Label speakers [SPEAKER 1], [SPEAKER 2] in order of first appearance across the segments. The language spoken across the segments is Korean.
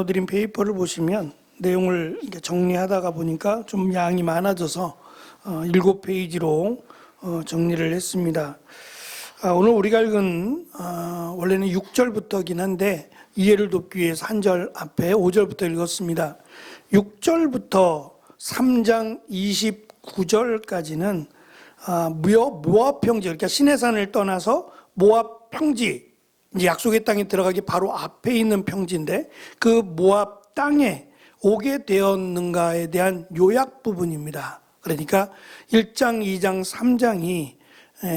[SPEAKER 1] 나눠드린 페이퍼를 보시면 내용을 이렇게 정리하다가 보니까 좀 양이 많아져서 7페이지로 정리를 했습니다. 오늘 우리가 읽은 원래는 6절부터긴 한데 이해를 돕기 위해서 한 절 앞에 5절부터 읽었습니다. 6절부터 3장 29절까지는 모압 평지, 그러니까 시내산을 떠나서 모압 평지, 이제 약속의 땅에 들어가기 바로 앞에 있는 평지인데 그 모압 땅에 오게 되었는가에 대한 요약 부분입니다. 그러니까 1장, 2장, 3장이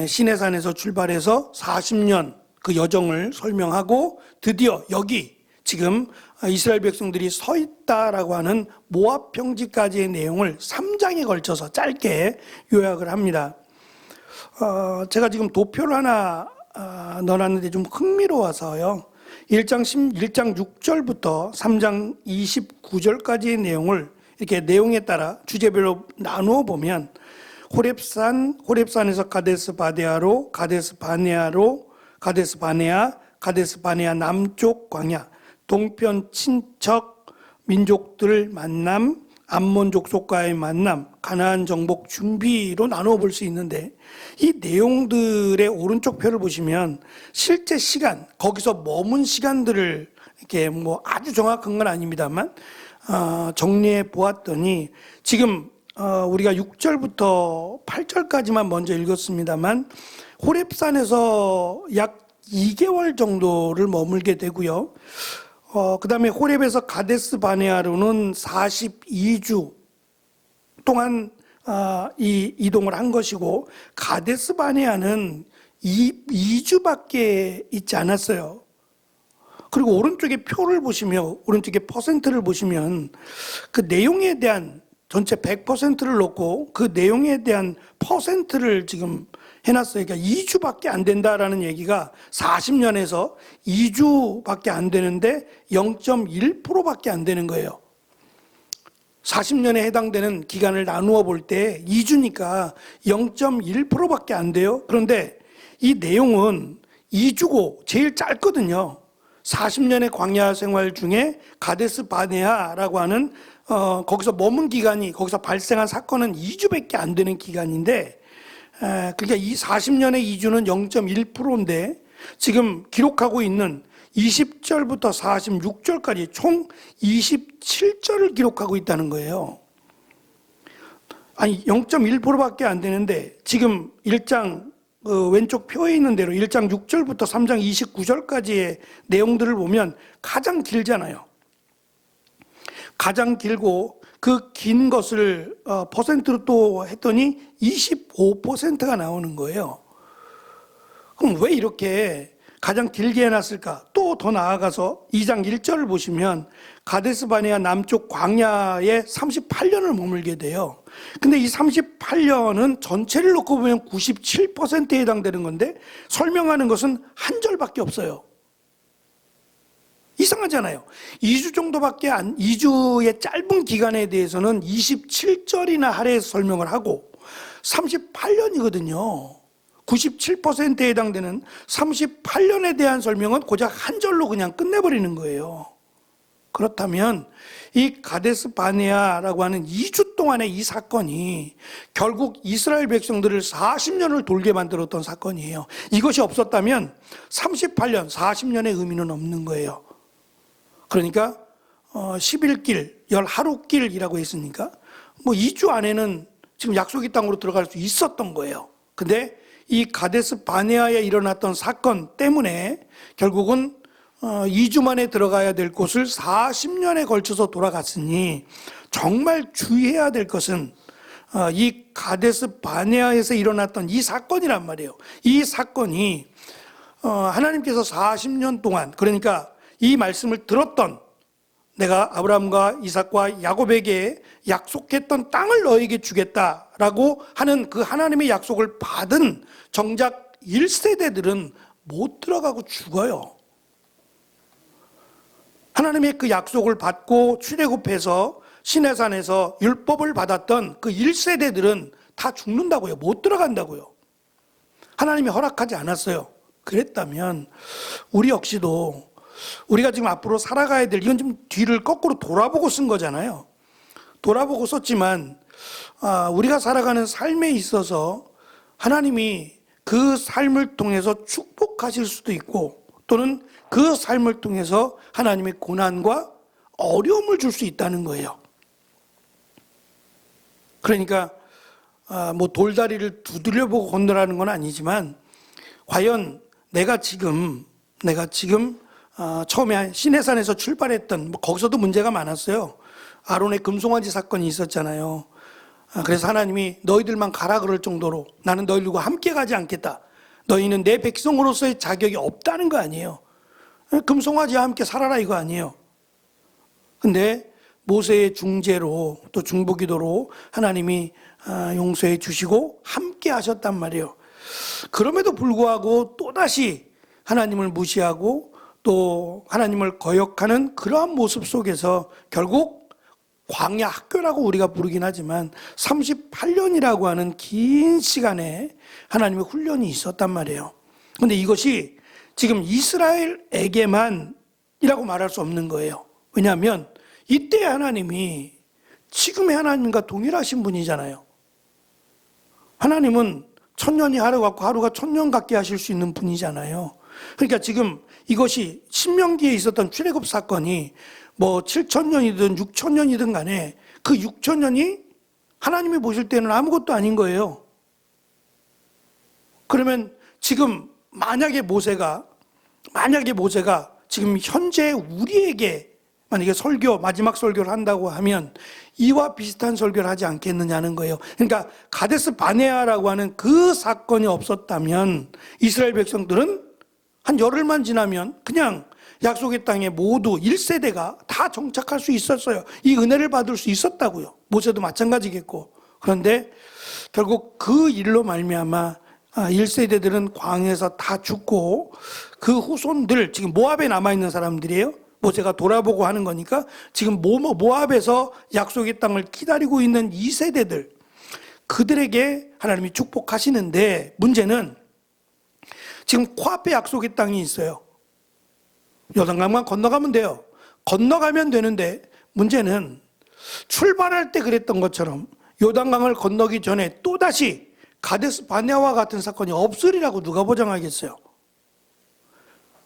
[SPEAKER 1] 시내산에서 출발해서 40년 그 여정을 설명하고 드디어 여기 지금 이스라엘 백성들이 서 있다라고 하는 모압 평지까지의 내용을 3장에 걸쳐서 짧게 요약을 합니다. 제가 지금 도표를 하나 넣어놨는데 좀 흥미로워서요. 1장 6절부터 3장 29절까지의 내용을 이렇게 내용에 따라 주제별로 나누어 보면 호렙산에서 가데스 바네아로, 가데스 바네아 남쪽 광야, 동편 친척 민족들 만남, 암몬 족속과의 만남, 가나안 정복 준비로 나누어 볼 수 있는데 이 내용들의 오른쪽 표를 보시면 실제 시간, 거기서 머문 시간들을 이렇게 뭐 아주 정확한 건 아닙니다만 정리해 보았더니 지금 우리가 6절부터 8절까지만 먼저 읽었습니다만 호렙산에서 약 2개월 정도를 머물게 되고요. 그 다음에 호렙에서 가데스 바네아로는 42주 동안 이동을 한 것이고 가데스 바네아는 2주밖에 있지 않았어요. 그리고 오른쪽에 표를 보시면 오른쪽에 퍼센트를 보시면 그 내용에 대한 전체 100%를 놓고 그 내용에 대한 퍼센트를 지금 해놨어요. 그러니까 2주밖에 안 된다라는 얘기가 40년에서 2주밖에 안 되는데 0.1%밖에 안 되는 거예요. 40년에 해당되는 기간을 나누어 볼 때 2주니까 0.1%밖에 안 돼요. 그런데 이 내용은 2주고 제일 짧거든요. 40년의 광야 생활 중에 가데스 바네아라고 하는 거기서 머문 기간이 거기서 발생한 사건은 2주밖에 안 되는 기간인데 그러니까 이 40년의 2주는 0.1%인데 지금 기록하고 있는 20절부터 46절까지 총 27절을 기록하고 있다는 거예요. 아니 0.1%밖에 안 되는데 지금 1장 왼쪽 표에 있는 대로 1장 6절부터 3장 29절까지의 내용들을 보면 가장 길잖아요. 가장 길고 그 긴 것을 퍼센트로 또 했더니 25%가 나오는 거예요. 그럼 왜 이렇게 가장 길게 해놨을까? 또 더 나아가서 2장 1절을 보시면 가데스 바네아 남쪽 광야에 38년을 머물게 돼요. 근데 이 38년은 전체를 놓고 보면 97%에 해당되는 건데 설명하는 것은 한 절밖에 없어요. 이상하잖아요. 2주 정도밖에 2주의 짧은 기간에 대해서는 27절이나 할애해서 설명을 하고 38년이거든요. 97%에 해당되는 38년에 대한 설명은 고작 한 절로 그냥 끝내버리는 거예요. 그렇다면 이 가데스 바네아라고 하는 2주 동안의 이 사건이 결국 이스라엘 백성들을 40년을 돌게 만들었던 사건이에요. 이것이 없었다면 38년, 40년의 의미는 없는 거예요. 그러니까 10일길, 10하루길이라고 했으니까 뭐 2주 안에는 지금 약속의 땅으로 들어갈 수 있었던 거예요. 근데 이 가데스 바네아에 일어났던 사건 때문에 결국은 2주 만에 들어가야 될 곳을 40년에 걸쳐서 돌아갔으니 정말 주의해야 될 것은 이 가데스 바네아에서 일어났던 이 사건이란 말이에요. 이 사건이 하나님께서 40년 동안 그러니까 이 말씀을 들었던 내가 아브라함과 이삭과 야곱에게 약속했던 땅을 너에게 주겠다라고 하는 그 하나님의 약속을 받은 정작 1세대들은 못 들어가고 죽어요. 하나님의 그 약속을 받고 출애굽해서 시내산에서 율법을 받았던 그 1세대들은 다 죽는다고요. 못 들어간다고요. 하나님이 허락하지 않았어요. 그랬다면 우리 역시도 우리가 지금 앞으로 살아가야 될, 이건 좀 뒤를 거꾸로 돌아보고 쓴 거잖아요. 돌아보고 썼지만 우리가 살아가는 삶에 있어서 하나님이 그 삶을 통해서 축복하실 수도 있고, 또는 그 삶을 통해서 하나님의 고난과 어려움을 줄 수 있다는 거예요. 그러니까 뭐 돌다리를 두드려보고 건너라는 건 아니지만, 과연 내가 지금 처음에 시내산에서 출발했던, 거기서도 문제가 많았어요. 아론의 금송아지 사건이 있었잖아요. 그래서 하나님이 너희들만 가라 그럴 정도로 나는 너희들과 함께 가지 않겠다. 너희는 내 백성으로서의 자격이 없다는 거 아니에요. 금송아지와 함께 살아라 이거 아니에요. 근데 모세의 중재로 또 중보기도로 하나님이 용서해 주시고 함께 하셨단 말이에요. 그럼에도 불구하고 또다시 하나님을 무시하고 또 하나님을 거역하는 그러한 모습 속에서 결국 광야 학교라고 우리가 부르긴 하지만 38년이라고 하는 긴 시간에 하나님의 훈련이 있었단 말이에요. 그런데 이것이 지금 이스라엘에게만이라고 말할 수 없는 거예요. 왜냐하면 이때 하나님이 지금의 하나님과 동일하신 분이잖아요. 하나님은 천년이 하루 같고 하루가 천년 같게 하실 수 있는 분이잖아요. 그러니까 지금 이것이 신명기에 있었던 출애굽 사건이 뭐 7,000년이든 6,000년이든 간에 그 6,000년이 하나님이 보실 때는 아무것도 아닌 거예요. 그러면 지금 만약에 모세가 지금 현재 우리에게 만약에 마지막 설교를 한다고 하면 이와 비슷한 설교를 하지 않겠느냐는 거예요. 그러니까 가데스 바네아라고 하는 그 사건이 없었다면 이스라엘 백성들은 한 열흘만 지나면 그냥 약속의 땅에 모두 1세대가 다 정착할 수 있었어요. 이 은혜를 받을 수 있었다고요. 모세도 마찬가지겠고. 그런데 결국 그 일로 말미암아 1세대들은 광야에서 다 죽고 그 후손들, 지금 모압에 남아있는 사람들이에요. 모세가 돌아보고 하는 거니까 지금 모압에서 약속의 땅을 기다리고 있는 2세대들, 그들에게 하나님이 축복하시는데, 문제는 지금 코앞에 약속의 땅이 있어요. 요단강만 건너가면 돼요. 건너가면 되는데 문제는 출발할 때 그랬던 것처럼 요단강을 건너기 전에 또다시 가데스 바네아와 같은 사건이 없으리라고 누가 보장하겠어요?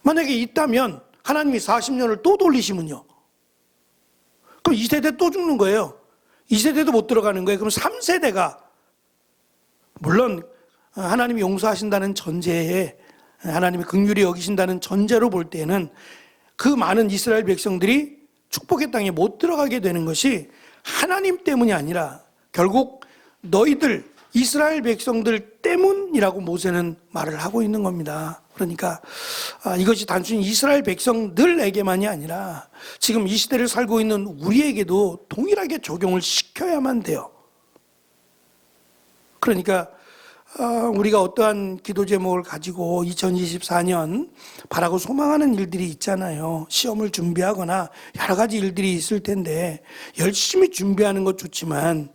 [SPEAKER 1] 만약에 있다면 하나님이 40년을 또 돌리시면요, 그럼 2세대 또 죽는 거예요. 2세대도 못 들어가는 거예요. 그럼 3세대가, 물론 하나님이 용서하신다는 전제에, 하나님이 긍휼히 여기신다는 전제로 볼 때는 그 많은 이스라엘 백성들이 축복의 땅에 못 들어가게 되는 것이 하나님 때문이 아니라 결국 너희들 이스라엘 백성들 때문이라고 모세는 말을 하고 있는 겁니다. 그러니까 이것이 단순히 이스라엘 백성들에게만이 아니라 지금 이 시대를 살고 있는 우리에게도 동일하게 적용을 시켜야만 돼요. 그러니까 우리가 어떠한 기도 제목을 가지고 2024년 바라고 소망하는 일들이 있잖아요. 시험을 준비하거나 여러 가지 일들이 있을 텐데 열심히 준비하는 것 좋지만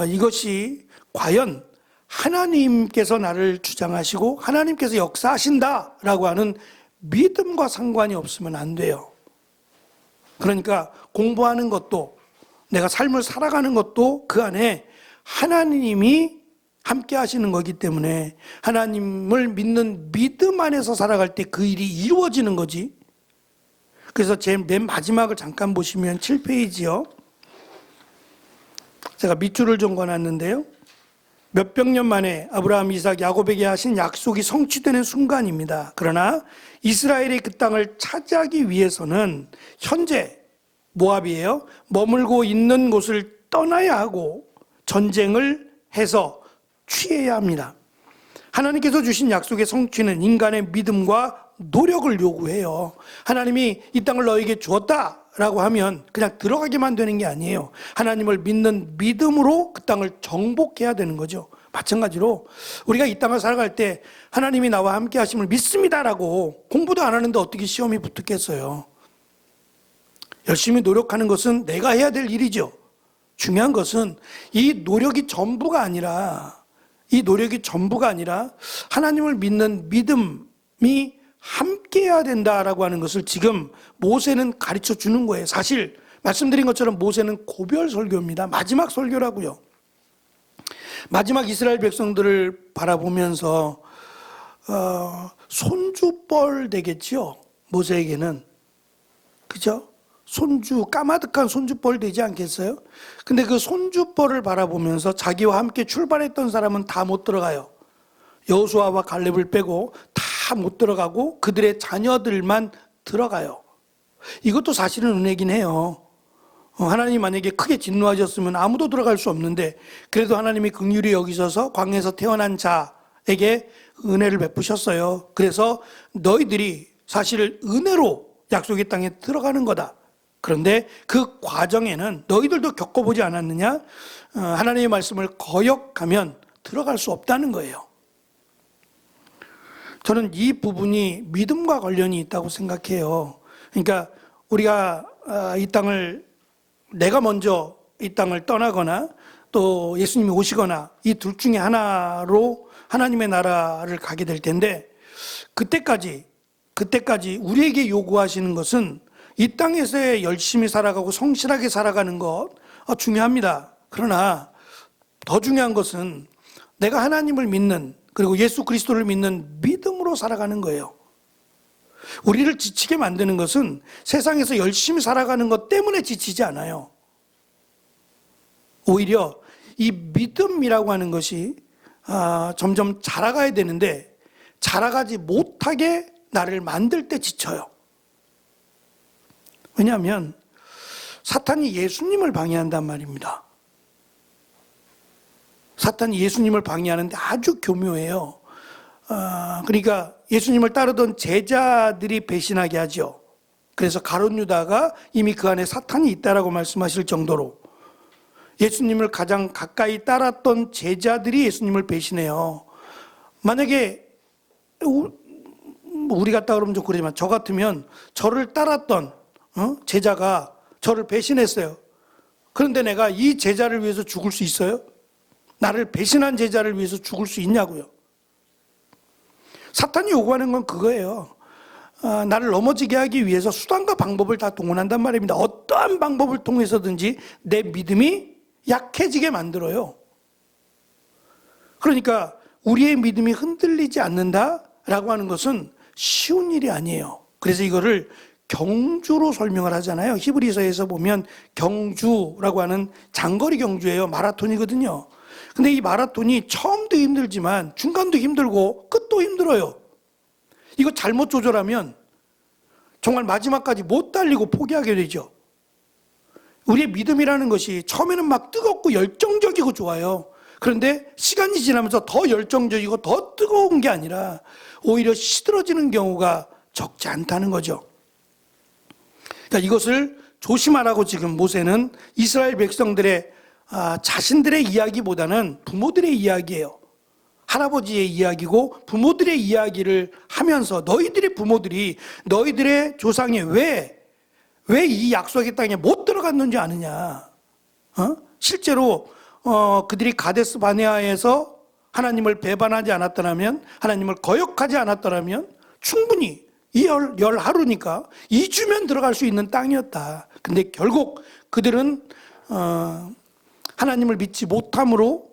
[SPEAKER 1] 이것이 과연 하나님께서 나를 주장하시고 하나님께서 역사하신다라고 하는 믿음과 상관이 없으면 안 돼요. 그러니까 공부하는 것도, 내가 삶을 살아가는 것도 그 안에 하나님이 함께 하시는 거기 때문에 하나님을 믿는 믿음 안에서 살아갈 때 그 일이 이루어지는 거지. 그래서 제 맨 마지막을 잠깐 보시면 7페이지요. 제가 밑줄을 좀 그어놨는데요. 몇백 년 만에 아브라함, 이삭, 야곱에게 하신 약속이 성취되는 순간입니다. 그러나 이스라엘이 그 땅을 차지하기 위해서는 현재 모압이에요. 머물고 있는 곳을 떠나야 하고 전쟁을 해서 취해야 합니다. 하나님께서 주신 약속의 성취는 인간의 믿음과 노력을 요구해요. 하나님이 이 땅을 너에게 주었다라고 하면 그냥 들어가기만 되는 게 아니에요. 하나님을 믿는 믿음으로 그 땅을 정복해야 되는 거죠. 마찬가지로 우리가 이 땅을 살아갈 때 하나님이 나와 함께 하심을 믿습니다라고 공부도 안 하는데 어떻게 시험이 붙었겠어요? 열심히 노력하는 것은 내가 해야 될 일이죠. 중요한 것은 이 노력이 전부가 아니라 하나님을 믿는 믿음이 함께해야 된다라고 하는 것을 지금 모세는 가르쳐 주는 거예요. 사실 말씀드린 것처럼 모세는 고별 설교입니다. 마지막 설교라고요. 마지막 이스라엘 백성들을 바라보면서 손주뻘 되겠지요. 모세에게는. 그죠? 손주, 까마득한 손주뻘 되지 않겠어요? 근데 그 손주뻘을 바라보면서 자기와 함께 출발했던 사람은 다 못 들어가요. 여호수아와 갈렙을 빼고 다 못 들어가고 그들의 자녀들만 들어가요. 이것도 사실은 은혜긴 해요. 하나님이 만약에 크게 진노하셨으면 아무도 들어갈 수 없는데 그래도 하나님이 긍휼히 여기셔서 광야에서 태어난 자에게 은혜를 베푸셨어요. 그래서 너희들이 사실 은혜로 약속의 땅에 들어가는 거다. 그런데 그 과정에는 너희들도 겪어보지 않았느냐? 하나님의 말씀을 거역하면 들어갈 수 없다는 거예요. 저는 이 부분이 믿음과 관련이 있다고 생각해요. 그러니까 우리가 이 땅을 내가 먼저 이 땅을 떠나거나 또 예수님이 오시거나 이 둘 중에 하나로 하나님의 나라를 가게 될 텐데 그때까지 우리에게 요구하시는 것은 이 땅에서 열심히 살아가고 성실하게 살아가는 것 중요합니다. 그러나 더 중요한 것은 내가 하나님을 믿는 그리고 예수 그리스도를 믿는 믿음으로 살아가는 거예요. 우리를 지치게 만드는 것은 세상에서 열심히 살아가는 것 때문에 지치지 않아요. 오히려 이 믿음이라고 하는 것이 점점 자라가야 되는데 자라가지 못하게 나를 만들 때 지쳐요. 왜냐하면 사탄이 예수님을 방해한단 말입니다. 사탄이 예수님을 방해하는데 아주 교묘해요. 그러니까 예수님을 따르던 제자들이 배신하게 하죠. 그래서 가룟 유다가 이미 그 안에 사탄이 있다라고 말씀하실 정도로 예수님을 가장 가까이 따랐던 제자들이 예수님을 배신해요. 만약에 우리 같다 그러면 좀 그러지만 저 같으면 저를 따랐던 제자가 저를 배신했어요. 그런데 내가 이 제자를 위해서 죽을 수 있어요? 나를 배신한 제자를 위해서 죽을 수 있냐고요. 사탄이 요구하는 건 그거예요. 나를 넘어지게 하기 위해서 수단과 방법을 다 동원한단 말입니다. 어떠한 방법을 통해서든지 내 믿음이 약해지게 만들어요. 그러니까 우리의 믿음이 흔들리지 않는다라고 하는 것은 쉬운 일이 아니에요. 그래서 이거를 경주로 설명을 하잖아요. 히브리서에서 보면 경주라고 하는 장거리 경주예요. 마라톤이거든요. 근데 이 마라톤이 처음도 힘들지만 중간도 힘들고 끝도 힘들어요. 이거 잘못 조절하면 정말 마지막까지 못 달리고 포기하게 되죠. 우리의 믿음이라는 것이 처음에는 막 뜨겁고 열정적이고 좋아요. 그런데 시간이 지나면서 더 열정적이고 더 뜨거운 게 아니라 오히려 시들어지는 경우가 적지 않다는 거죠. 그러니까 이것을 조심하라고 지금 모세는 이스라엘 백성들의 자신들의 이야기보다는 부모들의 이야기예요. 할아버지의 이야기고 부모들의 이야기를 하면서 너희들의 부모들이 너희들의 조상이 왜 이 약속의 땅에 못 들어갔는지 아느냐. 실제로 그들이 가데스 바네아에서 하나님을 배반하지 않았더라면, 하나님을 거역하지 않았더라면 충분히 이 열 하루니까 2주면 들어갈 수 있는 땅이었다. 근데 결국 그들은 하나님을 믿지 못함으로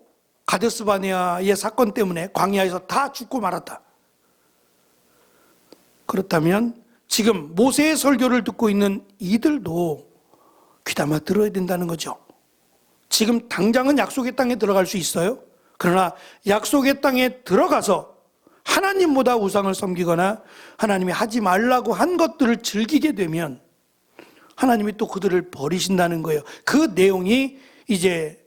[SPEAKER 1] 가데스 바네아의 사건 때문에 광야에서 다 죽고 말았다. 그렇다면 지금 모세의 설교를 듣고 있는 이들도 귀담아 들어야 된다는 거죠. 지금 당장은 약속의 땅에 들어갈 수 있어요. 그러나 약속의 땅에 들어가서 하나님보다 우상을 섬기거나 하나님이 하지 말라고 한 것들을 즐기게 되면 하나님이 또 그들을 버리신다는 거예요. 그 내용이 이제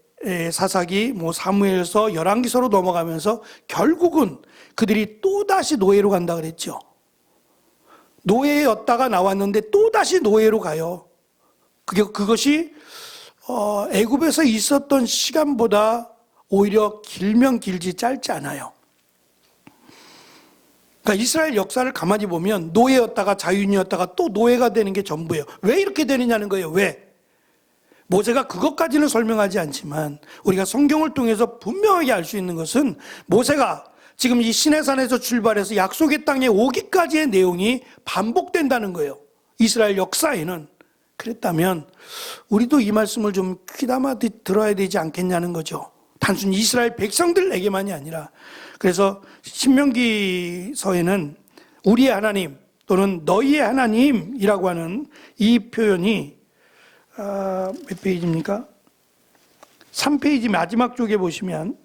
[SPEAKER 1] 사사기, 사무엘서, 열왕기서로 넘어가면서 결국은 그들이 또다시 노예로 간다 그랬죠. 노예였다가 나왔는데 또다시 노예로 가요. 그것이 애굽에서 있었던 시간보다 오히려 길면 길지 짧지 않아요. 그러니까 이스라엘 역사를 가만히 보면 노예였다가 자유인이었다가 또 노예가 되는 게 전부예요. 왜 이렇게 되느냐는 거예요. 왜? 모세가 그것까지는 설명하지 않지만 우리가 성경을 통해서 분명하게 알 수 있는 것은 모세가 지금 이 시내산에서 출발해서 약속의 땅에 오기까지의 내용이 반복된다는 거예요. 이스라엘 역사에는. 그랬다면 우리도 이 말씀을 좀 귀담아 들어야 되지 않겠냐는 거죠. 단순히 이스라엘 백성들에게만이 아니라. 그래서 신명기서에는 우리의 하나님 또는 너희의 하나님이라고 하는 이 표현이 몇 페이지입니까? 3페이지 마지막 쪽에 보시면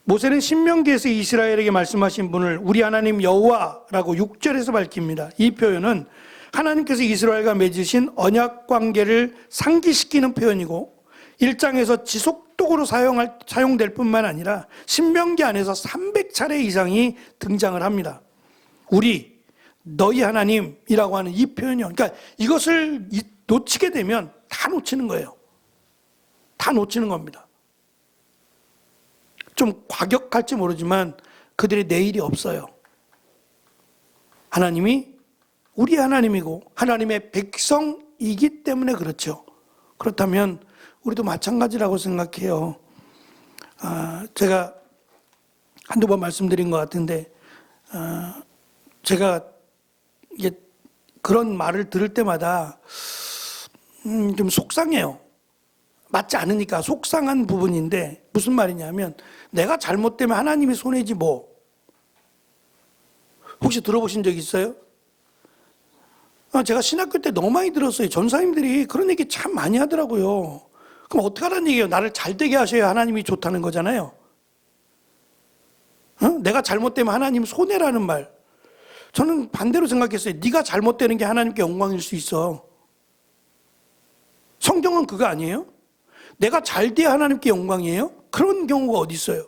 [SPEAKER 1] 모세는 신명기에서 이스라엘에게 말씀하신 분을 우리 하나님 여호와라고 6절에서 밝힙니다. 이 표현은 하나님께서 이스라엘과 맺으신 언약 관계를 상기시키는 표현이고 1장에서 지속적으로 사용될 뿐만 아니라 신명기 안에서 300차례 이상이 등장을 합니다. 우리, 너희 하나님이라고 하는 이 표현이요. 그러니까 이것을 놓치게 되면 다 놓치는 거예요. 다 놓치는 겁니다. 좀 과격할지 모르지만 그들의 내일이 없어요. 하나님이 우리 하나님이고 하나님의 백성이기 때문에 그렇죠. 그렇다면 우리도 마찬가지라고 생각해요. 제가 한두 번 말씀드린 것 같은데 제가 이게 그런 말을 들을 때마다 좀 속상해요. 맞지 않으니까 속상한 부분인데 무슨 말이냐면 내가 잘못되면 하나님이 손해지 뭐. 혹시 들어보신 적 있어요? 제가 신학교 때 너무 많이 들었어요. 전사님들이 그런 얘기 참 많이 하더라고요. 그럼 어떡하라는 얘기예요? 나를 잘되게 하셔야 하나님이 좋다는 거잖아요. 내가 잘못되면 하나님 손해라는 말. 저는 반대로 생각했어요. 네가 잘못되는 게 하나님께 영광일 수 있어. 성경은 그거 아니에요? 내가 잘돼야 하나님께 영광이에요? 그런 경우가 어디 있어요?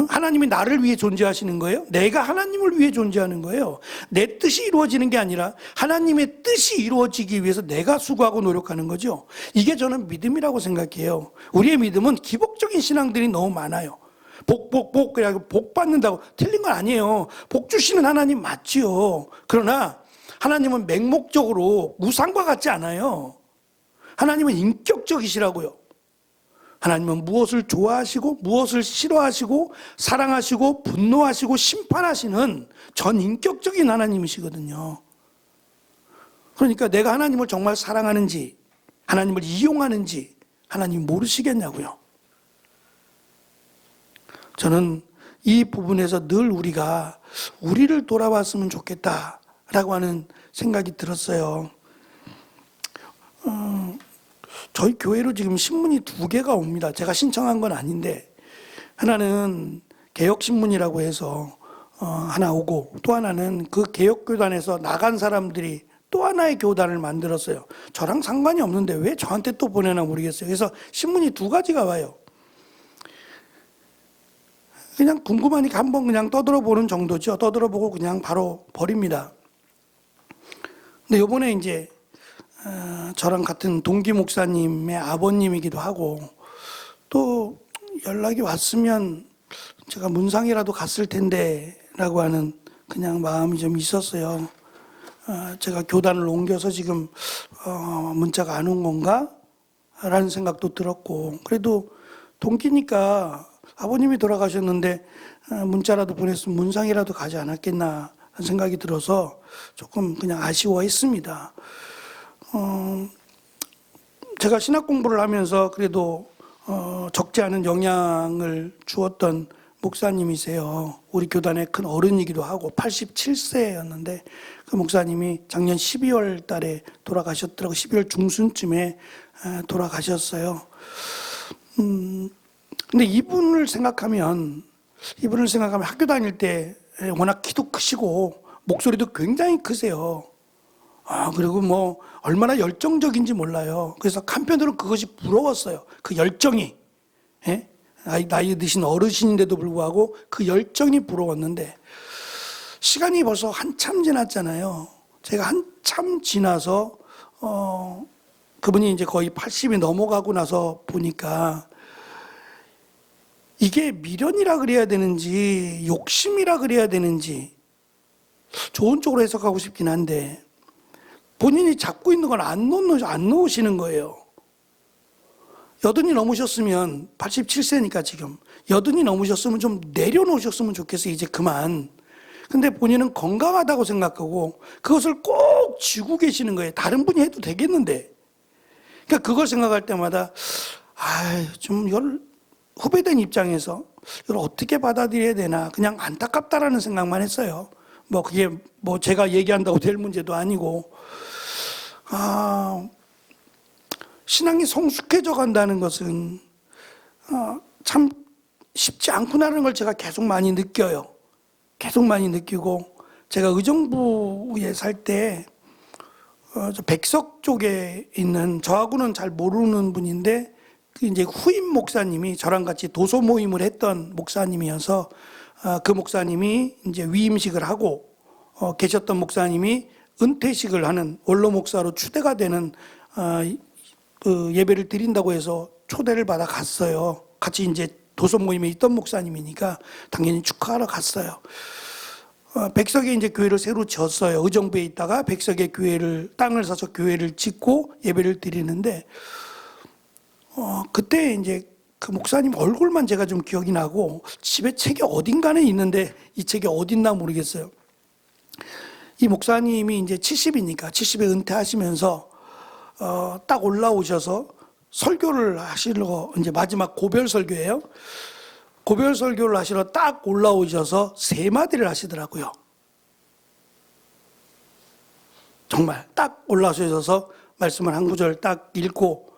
[SPEAKER 1] 하나님이 나를 위해 존재하시는 거예요? 내가 하나님을 위해 존재하는 거예요. 내 뜻이 이루어지는 게 아니라 하나님의 뜻이 이루어지기 위해서 내가 수고하고 노력하는 거죠. 이게 저는 믿음이라고 생각해요. 우리의 믿음은 기복적인 신앙들이 너무 많아요. 복, 그래가지고 복 받는다고. 틀린 건 아니에요. 복 주시는 하나님 맞지요. 그러나 하나님은 맹목적으로 우상과 같지 않아요. 하나님은 인격적이시라고요. 하나님은 무엇을 좋아하시고 무엇을 싫어하시고 사랑하시고 분노하시고 심판하시는 전인격적인 하나님이시거든요. 그러니까 내가 하나님을 정말 사랑하는지 하나님을 이용하는지 하나님 모르시겠냐고요. 저는 이 부분에서 늘 우리가 우리를 돌아봤으면 좋겠다라고 하는 생각이 들었어요. 저희 교회로 지금 신문이 2개가 옵니다. 제가 신청한 건 아닌데 하나는 개혁신문이라고 해서 하나 오고 또 하나는 그 개혁교단에서 나간 사람들이 또 하나의 교단을 만들었어요. 저랑 상관이 없는데 왜 저한테 또 보내나 모르겠어요. 그래서 신문이 2가지가 와요. 그냥 궁금하니까 한번 그냥 떠들어보는 정도죠. 떠들어보고 그냥 바로 버립니다. 근데 요번에 이제 저랑 같은 동기 목사님의 아버님이기도 하고 또 연락이 왔으면 제가 문상이라도 갔을 텐데 라고 하는 그냥 마음이 좀 있었어요. 제가 교단을 옮겨서 지금 문자가 안 온 건가? 라는 생각도 들었고 그래도 동기니까 아버님이 돌아가셨는데 문자라도 보냈으면 문상이라도 가지 않았겠나 하는 생각이 들어서 조금 그냥 아쉬워했습니다. 제가 신학 공부를 하면서 그래도 적지 않은 영향을 주었던 목사님이세요. 우리 교단의 큰 어른이기도 하고 87세였는데 그 목사님이 작년 12월 달에 돌아가셨더라고요. 12월 중순쯤에 돌아가셨어요. 근데 이분을 생각하면 학교 다닐 때 워낙 키도 크시고 목소리도 굉장히 크세요. 그리고 뭐 얼마나 열정적인지 몰라요. 그래서 한편으로는 그것이 부러웠어요. 그 열정이. 예? 나이 드신 어르신인데도 불구하고 그 열정이 부러웠는데 시간이 벌써 한참 지났잖아요. 제가 한참 지나서 그분이 이제 거의 80이 넘어가고 나서 보니까 이게 미련이라 그래야 되는지 욕심이라 그래야 되는지 좋은 쪽으로 해석하고 싶긴 한데 본인이 잡고 있는 건 안 놓으시는 거예요. 여든이 넘으셨으면 87세니까 지금 여든이 넘으셨으면 좀 내려놓으셨으면 좋겠어요. 이제 그만. 근데 본인은 건강하다고 생각하고 그것을 꼭 쥐고 계시는 거예요. 다른 분이 해도 되겠는데. 그러니까 그걸 생각할 때마다 좀 이걸 후배된 입장에서 이걸 어떻게 받아들여야 되나 그냥 안타깝다라는 생각만 했어요. 그게 제가 얘기한다고 될 문제도 아니고 신앙이 성숙해져 간다는 것은 참 쉽지 않구나라는 걸 제가 계속 많이 느껴요. 계속 많이 느끼고 제가 의정부에 살 때 백석 쪽에 있는 저하고는 잘 모르는 분인데 이제 후임 목사님이 저랑 같이 도소 모임을 했던 목사님이어서 그 목사님이 이제 위임식을 하고 계셨던 목사님이 은퇴식을 하는 원로 목사로 추대가 되는 그 예배를 드린다고 해서 초대를 받아 갔어요. 같이 이제 도소 모임에 있던 목사님이니까 당연히 축하하러 갔어요. 백석에 이제 교회를 새로 지었어요. 의정부에 있다가 백석에 땅을 사서 교회를 짓고 예배를 드리는데, 그때 이제 그 목사님 얼굴만 제가 좀 기억이 나고, 집에 책이 어딘가에 있는데 이 책이 어딨나 모르겠어요. 이 목사님이 이제 70이니까 70에 은퇴하시면서, 딱 올라오셔서 설교를 하시러, 이제 마지막 고별 설교예요. 고별 설교를 하시러 딱 올라오셔서 세 마디를 하시더라고요. 정말 딱 올라오셔서 말씀을 한 구절 딱 읽고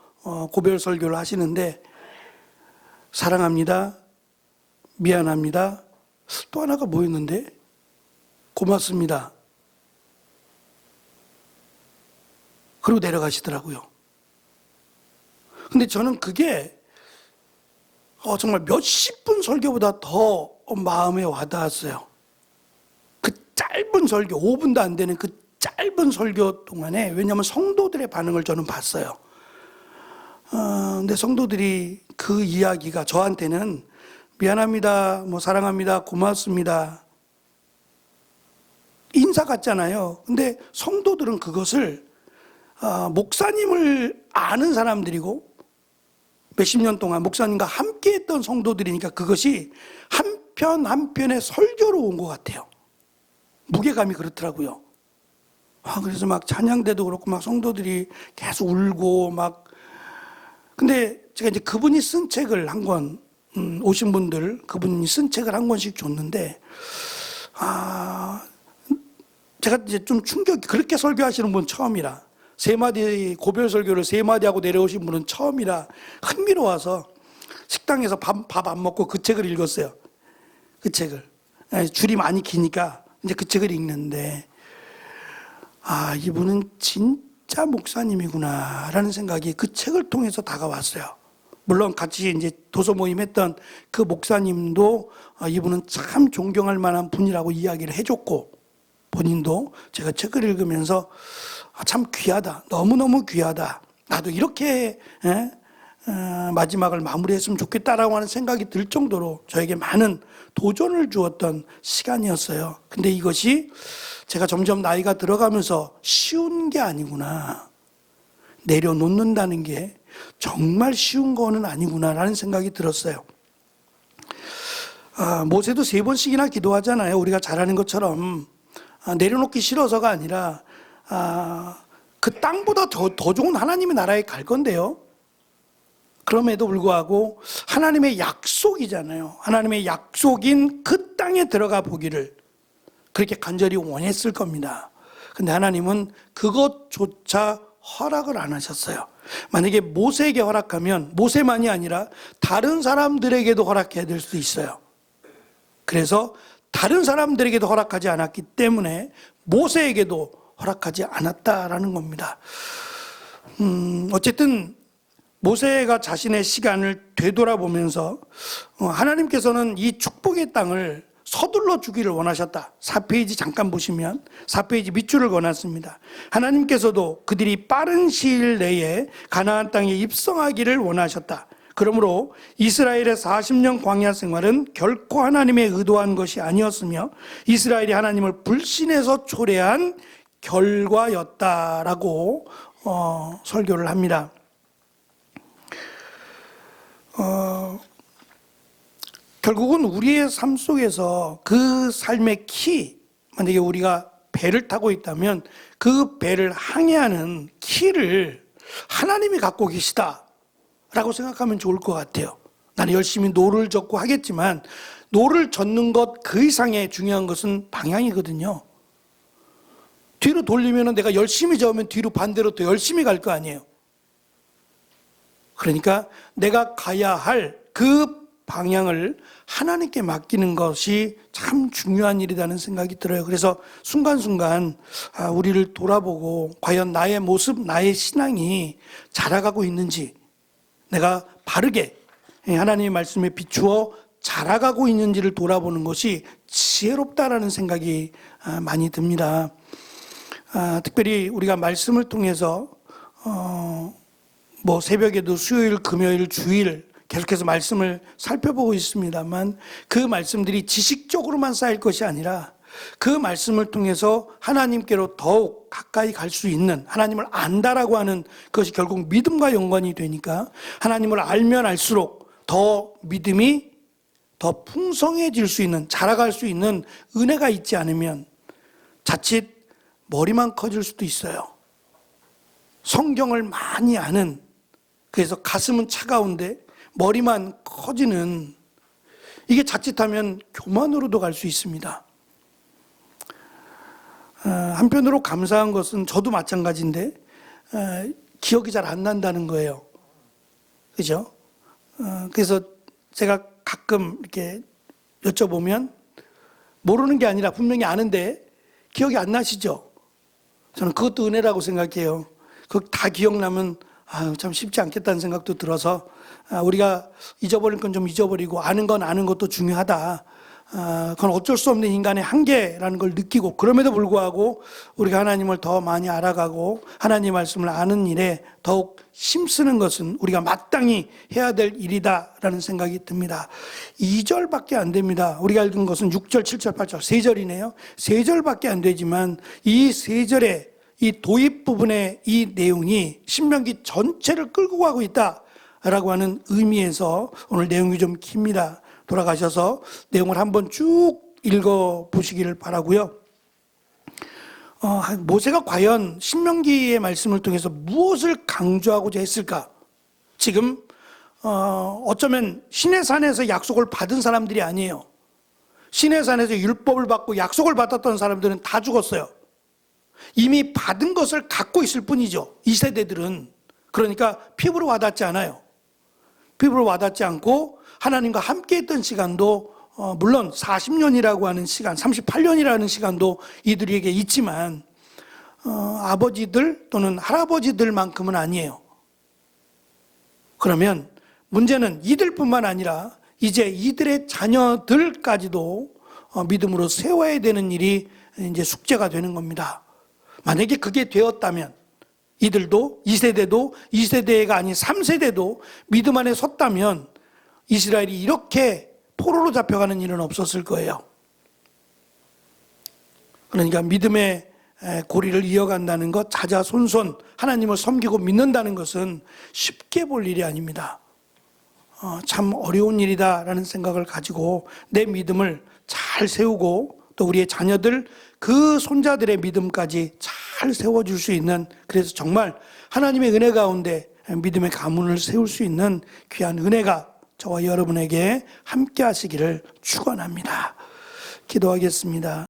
[SPEAKER 1] 고별 설교를 하시는데, 사랑합니다, 미안합니다, 또 하나가 뭐였는데, 고맙습니다, 그리고 내려가시더라고요. 근데 저는 그게 정말 몇십 분 설교보다 더 마음에 와닿았어요. 그 짧은 설교, 5분도 안 되는 그 짧은 설교 동안에, 왜냐하면 성도들의 반응을 저는 봤어요. 근데 성도들이 그 이야기가 저한테는 미안합니다, 사랑합니다, 고맙습니다, 인사 같잖아요. 근데 성도들은 그것을 목사님을 아는 사람들이고 몇십 년 동안 목사님과 함께 했던 성도들이니까 그것이 한 편 한 편의 설교로 온 것 같아요. 무게감이 그렇더라고요. 그래서 막 찬양대도 그렇고 막 성도들이 계속 울고 막. 근데 제가 이제 그분이 쓴 책을 한 권, 오신 분들 그분이 쓴 책을 한 권씩 줬는데, 제가 이제 좀 충격이, 그렇게 설교하시는 분 처음이라, 세 마디 고별 설교를 세 마디 하고 내려오신 분은 처음이라 흥미로워서 식당에서 밥 안 먹고 그 책을 읽었어요. 그 책을. 줄이 많이 기니까 이제 그 책을 읽는데, 이분은 진짜 목사님이구나라는 생각이 그 책을 통해서 다가왔어요. 물론 같이 이제 도서 모임 했던 그 목사님도 이분은 참 존경할 만한 분이라고 이야기를 해줬고, 본인도 제가 책을 읽으면서 참 귀하다, 너무너무 귀하다, 나도 이렇게 마지막을 마무리했으면 좋겠다라고 하는 생각이 들 정도로 저에게 많은 도전을 주었던 시간이었어요. 근데 이것이 제가 점점 나이가 들어가면서 쉬운 게 아니구나, 내려놓는다는 게 정말 쉬운 거는 아니구나라는 생각이 들었어요. 모세도 3번씩이나 기도하잖아요. 우리가 잘 아는 것처럼. 내려놓기 싫어서가 아니라 그 땅보다 더 좋은 하나님의 나라에 갈 건데요. 그럼에도 불구하고 하나님의 약속이잖아요. 하나님의 약속인 그 땅에 들어가 보기를 그렇게 간절히 원했을 겁니다. 근데 하나님은 그것조차 허락을 안 하셨어요. 만약에 모세에게 허락하면 모세만이 아니라 다른 사람들에게도 허락해야 될 수도 있어요. 그래서 다른 사람들에게도 허락하지 않았기 때문에 모세에게도 허락하지 않았다라는 겁니다. 어쨌든 모세가 자신의 시간을 되돌아보면서 하나님께서는 이 축복의 땅을 서둘러 주기를 원하셨다. 4페이지 잠깐 보시면 4페이지 밑줄을 그어놨습니다. 하나님께서도 그들이 빠른 시일 내에 가나안 땅에 입성하기를 원하셨다. 그러므로 이스라엘의 40년 광야 생활은 결코 하나님의 의도한 것이 아니었으며 이스라엘이 하나님을 불신해서 초래한 결과였다라고 설교를 합니다. 결국은 우리의 삶 속에서 그 삶의 키, 만약에 우리가 배를 타고 있다면 그 배를 항해하는 키를 하나님이 갖고 계시다라고 생각하면 좋을 것 같아요. 나는 열심히 노를 젓고 하겠지만 노를 젓는 것 그 이상의 중요한 것은 방향이거든요. 뒤로 돌리면 내가 열심히 저으면 뒤로 반대로 또 열심히 갈 거 아니에요. 그러니까 내가 가야 할 그 방향을 하나님께 맡기는 것이 참 중요한 일이라는 생각이 들어요. 그래서 순간순간 우리를 돌아보고 과연 나의 모습, 나의 신앙이 자라가고 있는지, 내가 바르게 하나님의 말씀에 비추어 자라가고 있는지를 돌아보는 것이 지혜롭다라는 생각이 많이 듭니다. 특별히 우리가 말씀을 통해서 새벽에도 수요일, 금요일, 주일 계속해서 말씀을 살펴보고 있습니다만 그 말씀들이 지식적으로만 쌓일 것이 아니라 그 말씀을 통해서 하나님께로 더욱 가까이 갈 수 있는, 하나님을 안다라고 하는 것이 결국 믿음과 연관이 되니까 하나님을 알면 알수록 더 믿음이 더 풍성해질 수 있는, 자라갈 수 있는 은혜가 있지 않으면 자칫 머리만 커질 수도 있어요. 성경을 많이 아는, 그래서 가슴은 차가운데 머리만 커지는, 이게 자칫하면 교만으로도 갈 수 있습니다. 한편으로 감사한 것은 저도 마찬가지인데 기억이 잘 안 난다는 거예요. 그죠? 그래서 제가 가끔 이렇게 여쭤보면 모르는 게 아니라 분명히 아는데 기억이 안 나시죠? 저는 그것도 은혜라고 생각해요. 그거 다 기억나면 참 쉽지 않겠다는 생각도 들어서 우리가 잊어버릴 건 좀 잊어버리고 아는 건 아는 것도 중요하다. 그건 어쩔 수 없는 인간의 한계라는 걸 느끼고, 그럼에도 불구하고 우리가 하나님을 더 많이 알아가고 하나님 말씀을 아는 일에 더욱 힘쓰는 것은 우리가 마땅히 해야 될 일이다라는 생각이 듭니다. 2절밖에 안 됩니다. 우리가 읽은 것은 6절, 7절, 8절, 3절이네요. 3절밖에 안 되지만 이 3절에 이 도입 부분의 이 내용이 신명기 전체를 끌고 가고 있다라고 하는 의미에서 오늘 내용이 좀 깁니다. 돌아가셔서 내용을 한번 쭉 읽어보시기를 바라고요. 모세가 과연 신명기의 말씀을 통해서 무엇을 강조하고자 했을까? 지금 어쩌면 시내산에서 약속을 받은 사람들이 아니에요. 시내산에서 율법을 받고 약속을 받았던 사람들은 다 죽었어요. 이미 받은 것을 갖고 있을 뿐이죠. 이 세대들은. 그러니까 피부로 와닿지 않아요. 피부로 와닿지 않고 하나님과 함께 했던 시간도 물론 40년이라고 하는 시간, 38년이라는 시간도 이들에게 있지만 아버지들 또는 할아버지들만큼은 아니에요. 그러면 문제는 이들뿐만 아니라 이제 이들의 자녀들까지도 믿음으로 세워야 되는 일이 이제 숙제가 되는 겁니다. 만약에 그게 되었다면 이들도 2세대도 2세대가 아닌 3세대도 믿음 안에 섰다면 이스라엘이 이렇게 포로로 잡혀가는 일은 없었을 거예요. 그러니까 믿음의 고리를 이어간다는 것, 자자손손 하나님을 섬기고 믿는다는 것은 쉽게 볼 일이 아닙니다. 참 어려운 일이다라는 생각을 가지고 내 믿음을 잘 세우고 또 우리의 자녀들, 그 손자들의 믿음까지 잘 세워줄 수 있는, 그래서 정말 하나님의 은혜 가운데 믿음의 가문을 세울 수 있는 귀한 은혜가 저와 여러분에게 함께 하시기를 축원합니다. 기도하겠습니다.